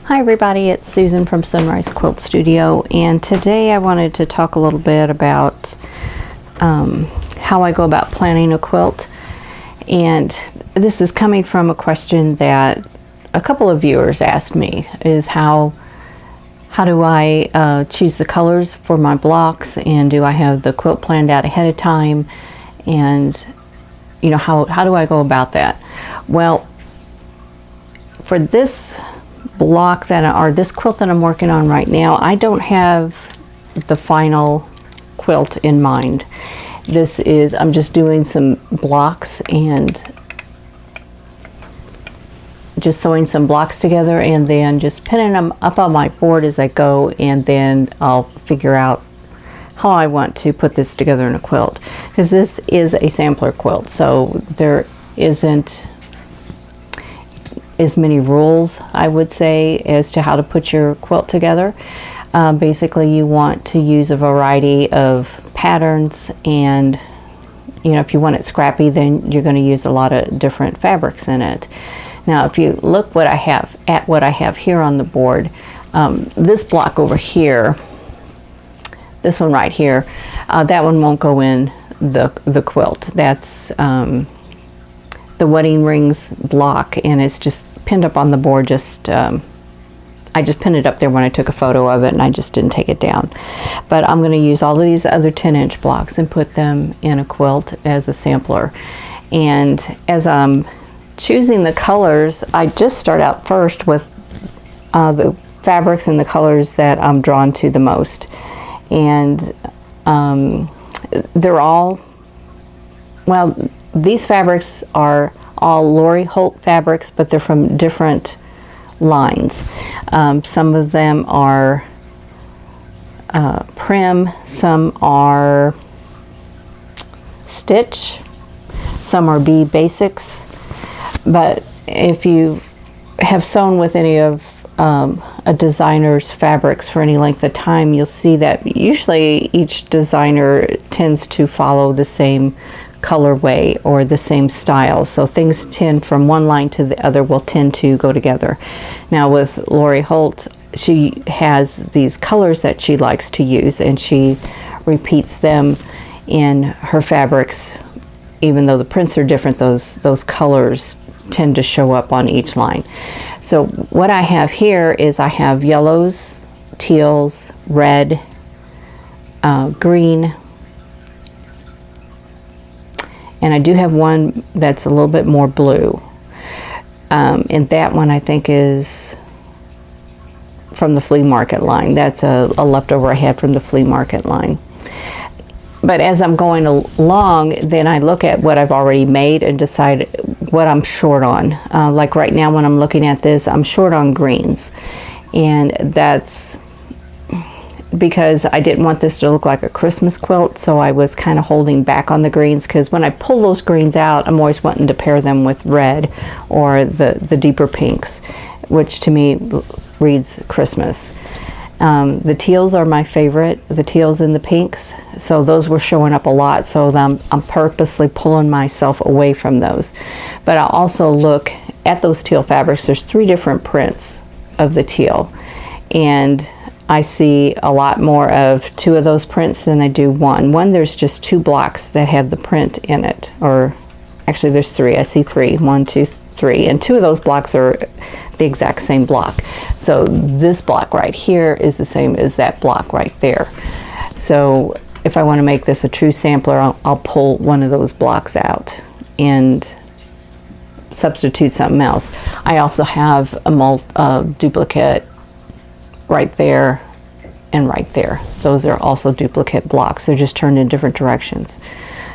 Hi everybody, it's Susan from Sunrise Quilt Studio, and today I wanted to talk a little bit about how I go about planning a quilt. And this is coming from a question that a couple of viewers asked me, is how do I choose the colors for my blocks, and do I have the quilt planned out ahead of time, and you know, how do I go about that? Well, for this block this quilt that I'm working on right now, I don't have the final quilt in mind. I'm just doing some blocks and just sewing some blocks together, and then just pinning them up on my board as I go, and then I'll figure out how I want to put this together in a quilt, because this is a sampler quilt, so there isn't as many rules, I would say, as to how to put your quilt together. Basically, you want to use a variety of patterns, and you know, if you want it scrappy, then you're going to use a lot of different fabrics in it. Now, if you look what I have here on the board, this block over here, this one right here, that one won't go in the quilt. That's the wedding rings block, and it's just pinned up on the board. I just pinned it up there when I took a photo of it, and I just didn't take it down. But I'm going to use all of these other 10-inch blocks and put them in a quilt as a sampler. And as I'm choosing the colors, I just start out first with the fabrics and the colors that I'm drawn to the most. And they're all, well, these fabrics are all Lori Holt fabrics, but they're from different lines. Some of them are Prim, some are Stitch, some are B Basics. But if you have sewn with any of a designer's fabrics for any length of time, you'll see that usually each designer tends to follow the same colorway or the same style, so things tend from one line to the other will tend to go together. Now with Lori Holt, she has these colors that she likes to use, and she repeats them in her fabrics. Even though the prints are different, those colors tend to show up on each line. So what I have here is I have yellows, teals, red, green, and I do have one that's a little bit more blue. And that one I think is from the flea market line. That's a leftover I had from the flea market line. But as I'm going along, then I look at what I've already made and decide what I'm short on. Like right now when I'm looking at this, I'm short on greens. And that's because I didn't want this to look like a Christmas quilt, so I was kind of holding back on the greens, because when I pull those greens out, I'm always wanting to pair them with red or the deeper pinks, which to me reads Christmas. The teals are my favorite, the teals and the pinks, so those were showing up a lot, so I'm purposely pulling myself away from those. But I'll also look at those teal fabrics. There's 3 different prints of the teal, and I see a lot more of 2 of those prints than I do one. One, there's just 2 blocks that have the print in it, or actually there's 3. I see 3, 1, 2, 3, and 2 of those blocks are the exact same block. So this block right here is the same as that block right there. So if I want to make this a true sampler, I'll pull one of those blocks out and substitute something else. I also have a duplicate right there and right there. Those are also duplicate blocks. They're just turned in different directions.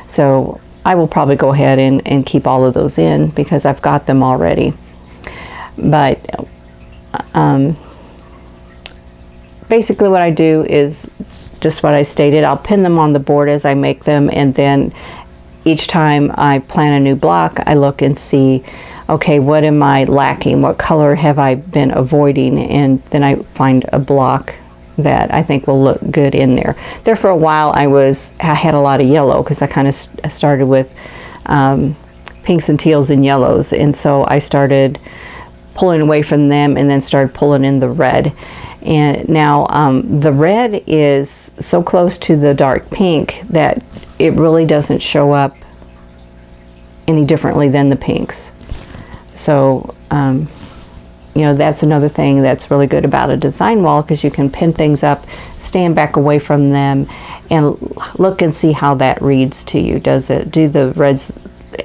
So I will probably go ahead and keep all of those in because I've got them already. But basically what I do is just what I stated. I'll pin them on the board as I make them, and then each time I plan a new block, I look and see, okay, what am I lacking? What color have I been avoiding? And then I find a block that I think will look good in there. There for a while I had a lot of yellow because I kind of started with pinks and teals and yellows, and so I started pulling away from them and then started pulling in the red. And now the red is so close to the dark pink that it really doesn't show up any differently than the pinks. So you know, that's another thing that's really good about a design wall, because you can pin things up, stand back away from them, and look and see how that reads to you. Do the reds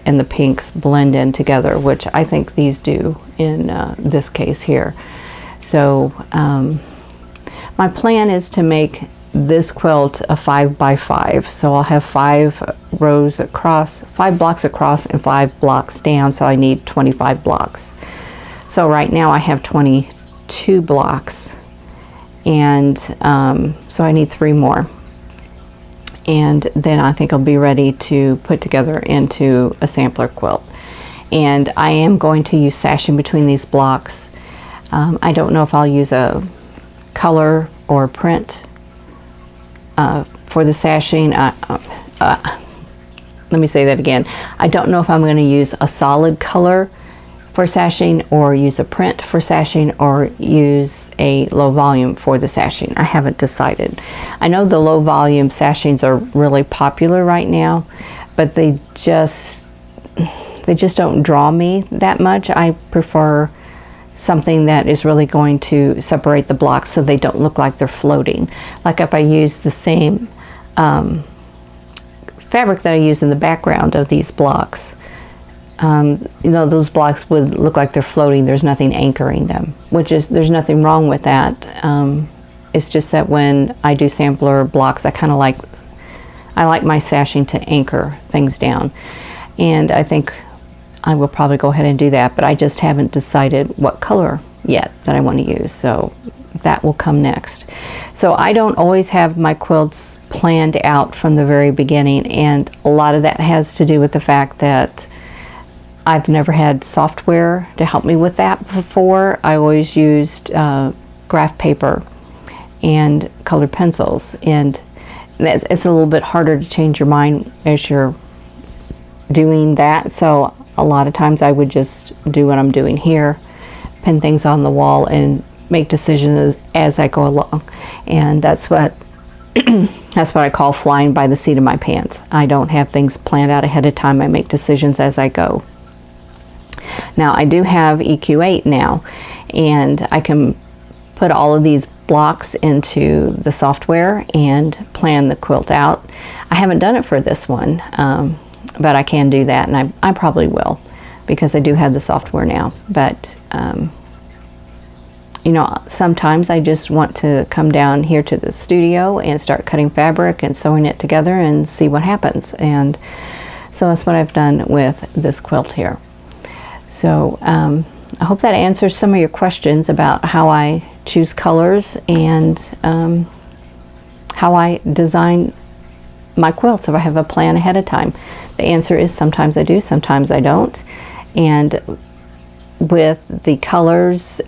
and the pinks blend in together, which I think these do in this case here. So my plan is to make this quilt a 5x5. So I'll have 5 rows across, 5 blocks across and 5 blocks down. So I need 25 blocks. So right now I have 22 blocks, and so I need 3 more. And then I think I'll be ready to put together into a sampler quilt. And I am going to use sashing between these blocks. I don't know if I'll use a color or print for the sashing. Let me say that again. I don't know if I'm going to use a solid color for sashing, or use a print for sashing, or use a low volume for the sashing. I haven't decided. I know the low volume sashings are really popular right now, but they just don't draw me that much. I prefer something that is really going to separate the blocks so they don't look like they're floating. Like if I use the same fabric that I use in the background of these blocks, you know, those blocks would look like they're floating. There's nothing anchoring them, there's nothing wrong with that. It's just that when I do sampler blocks, I like my sashing to anchor things down. And I think I will probably go ahead and do that, but I just haven't decided what color yet that I want to use. So that will come next. So I don't always have my quilts planned out from the very beginning. And a lot of that has to do with the fact that I've never had software to help me with that before. I always used graph paper and colored pencils, and it's a little bit harder to change your mind as you're doing that. So a lot of times I would just do what I'm doing here, pin things on the wall and make decisions as I go along. And that's what that's what I call flying by the seat of my pants. I don't have things planned out ahead of time. I make decisions as I go. Now I do have EQ8 now, and I can put all of these blocks into the software and plan the quilt out. I haven't done it for this one, but I can do that, and I probably will, because I do have the software now. But you know, sometimes I just want to come down here to the studio and start cutting fabric and sewing it together and see what happens. And so that's what I've done with this quilt here. So I hope that answers some of your questions about how I choose colors and how I design my quilts, if I have a plan ahead of time. The answer is sometimes I do, sometimes I don't. And with the colors,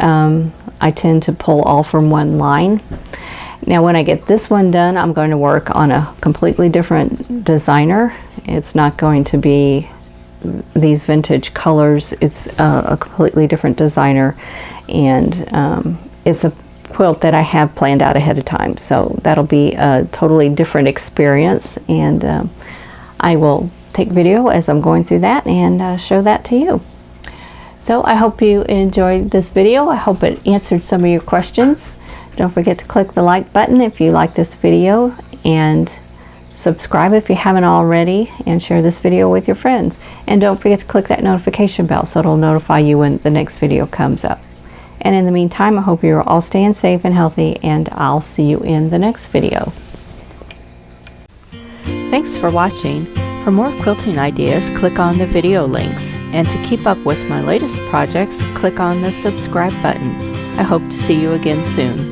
I tend to pull all from one line. Now when I get this one done, I'm going to work on a completely different designer. It's not going to be these vintage colors. It's a completely different designer, and it's a quilt that I have planned out ahead of time. So that'll be a totally different experience, and I will take video as I'm going through that and show that to you. So I hope you enjoyed this video. I hope it answered some of your questions. Don't forget to click the like button if you like this video, and subscribe if you haven't already, and share this video with your friends. And don't forget to click that notification bell so it'll notify you when the next video comes up. And in the meantime, I hope you're all staying safe and healthy, and I'll see you in the next video. Thanks for watching. For more quilting ideas, click on the video links. And to keep up with my latest projects, click on the subscribe button. I hope to see you again soon.